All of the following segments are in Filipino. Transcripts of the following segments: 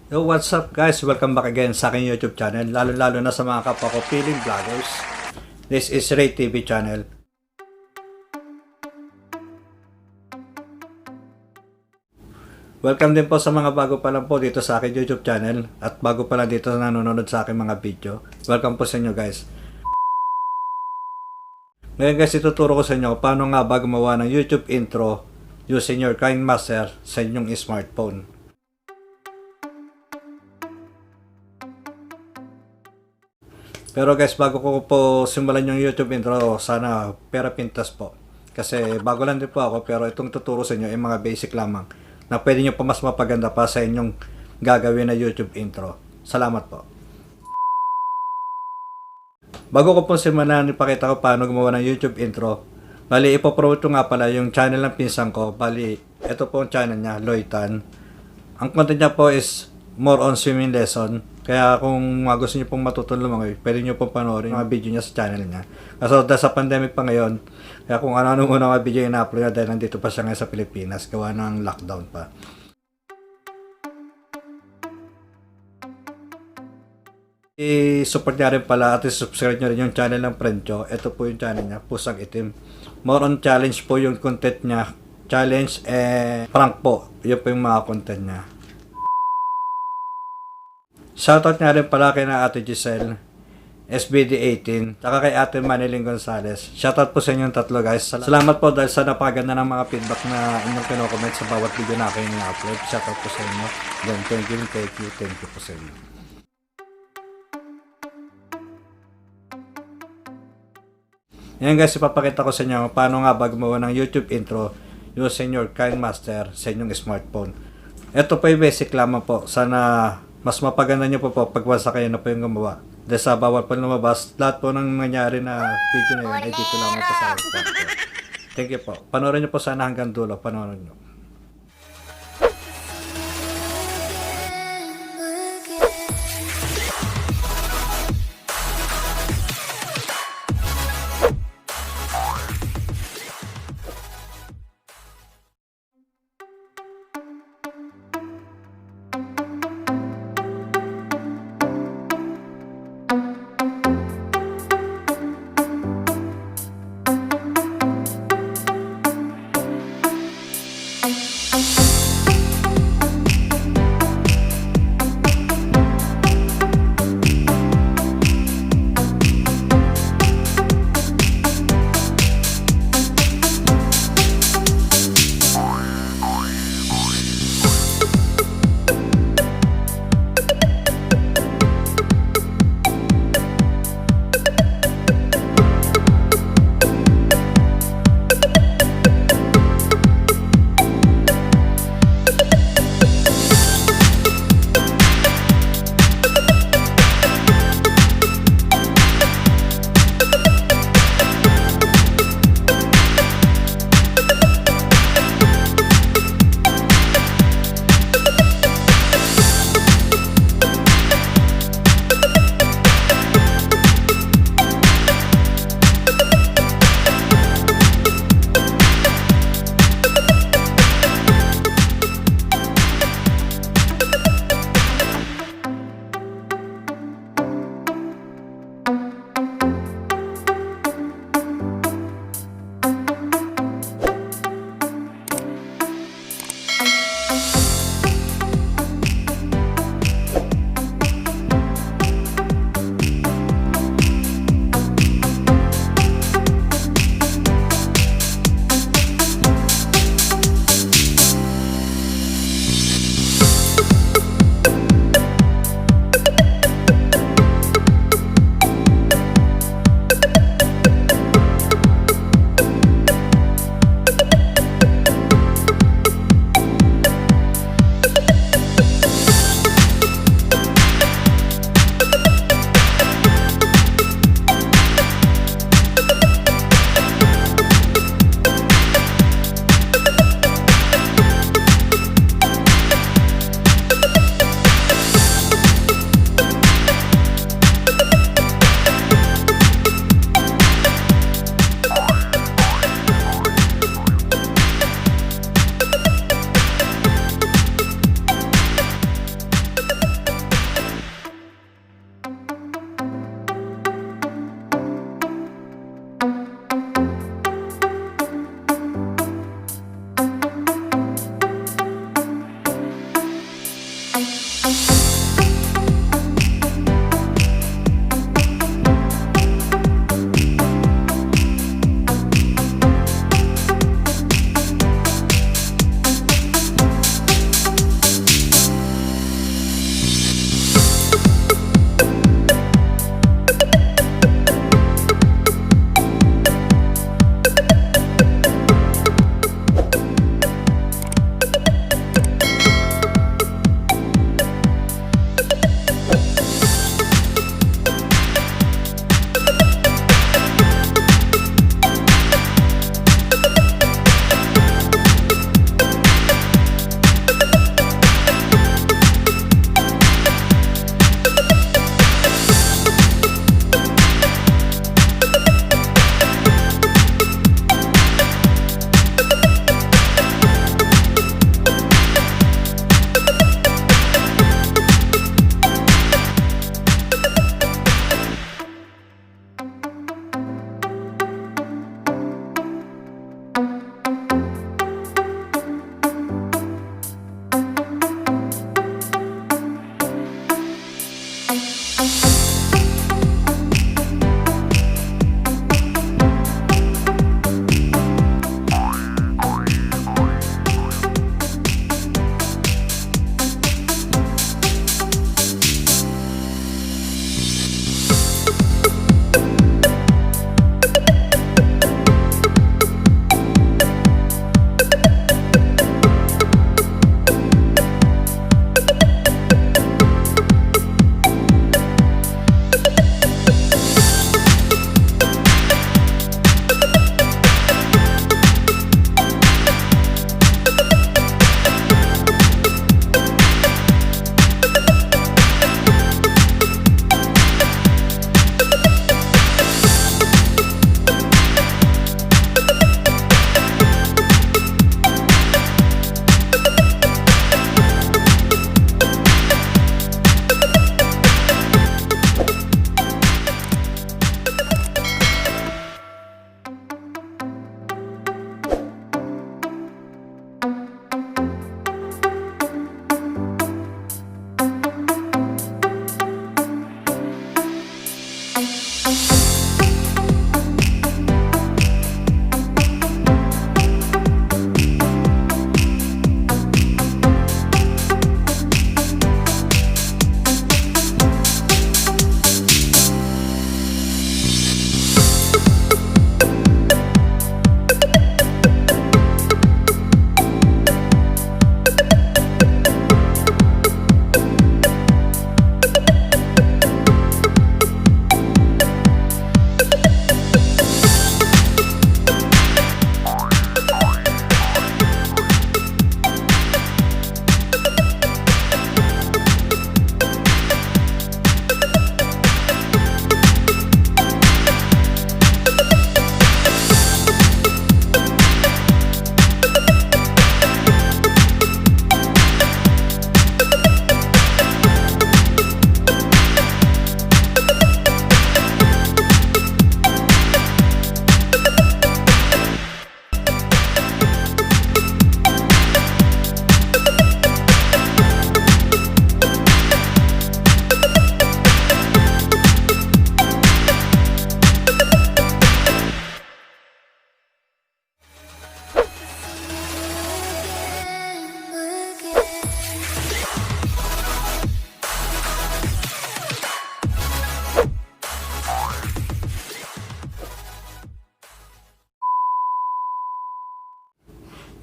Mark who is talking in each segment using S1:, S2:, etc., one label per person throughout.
S1: Yo, what's up guys? Welcome back again sa aking YouTube channel, lalo na sa mga kapwa ko feeling vloggers. This is Rhey TV ChanneL. Welcome din po sa mga bago pa lang po dito sa aking YouTube channel at bago pa lang dito na nanonood sa aking mga video. Welcome po sa inyo guys. Ngayon guys, ituturo ko sa inyo paano nga ba gumawa ng YouTube intro using your Kinemaster sa inyong smartphone. Pero guys, bago ko po simulan yung YouTube intro, sana pera pintas po. Kasi bago lang din po ako, pero itong tuturo sa inyo ay mga basic lamang na pwede nyo pa mas mapaganda pa sa inyong gagawin na YouTube intro. Salamat po. Bago ko po simulan, ipakita ko paano gumawa ng YouTube intro. Bali, ipopromote ko nga pala yung channel ng pinsan ko. Bali, ito po ang channel niya, Reynante Tan. Ang content niya po is more on swimming lesson. Kaya kung gusto niyo pong matutong lumangoy, pwede niyo pong panoorin yung mga video niya sa channel niya. Kaso dahil sa pandemic pa ngayon, kaya kung ano-ano muna mga video yung na-upload niya dahil nandito pa siya ngayon sa Pilipinas, gawa ng lockdown pa. I-support niya rin pala at i-subscribe niyo rin yung channel ng friend ko. Ito po yung channel niya, Pusang Itim. More on challenge po yung content niya. Challenge prank po. Yun po yung mga content niya. Shoutout nga rin pala kay na Ate Giselle, SBD18, saka kay Ate Maniling Gonzales. Shoutout po sa inyong tatlo guys. Salamat po dahil sa napakaganda ng mga feedback na inyong kino-comment sa bawat video na kayo na-upload. Shoutout po sa inyo. Then, thank you po sa inyo. Ngayon guys, ipapakita ko sa inyo paano nga ba gumawa ng YouTube intro using your Kinemaster sa inyong smartphone. Ito po yung basic lamang po. Sana mas mapaganda nyo po pagwasa kayo na po yung gumawa. Dahil sa bawal po lumabas, lahat po ng nangyari na video na yun ay dito lamang po sa akin. Thank you po. Panoorin nyo po sana hanggang dulo. Panoorin nyo.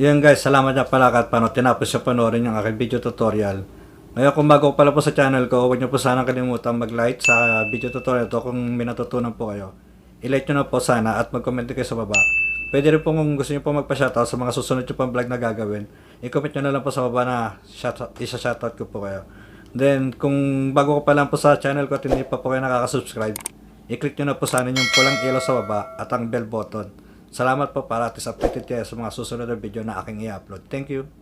S1: Yun guys, salamat nga pala at paano tinapos yung panoorin yung aking video tutorial. Ngayon kung bago pala po sa channel ko, huwag nyo po sana kalimutan mag-like sa video tutorial to kung may natutunan po kayo. I-like nyo na po sana at mag-comment kayo sa baba. Pwede rin po kung gusto nyo po magpa-shoutout sa mga susunod nyo pang vlog na gagawin. I-comment nyo na lang po sa baba na isa-shoutout ko po kayo. Then kung bago ko pa lang po sa channel ko at hindi pa po kayo nakaka-subscribe, i-click nyo na po sana yung pulang ilaw sa baba at ang bell button. Salamat po para at least updated kayo sa mga susunod na video na aking i-upload. Thank you!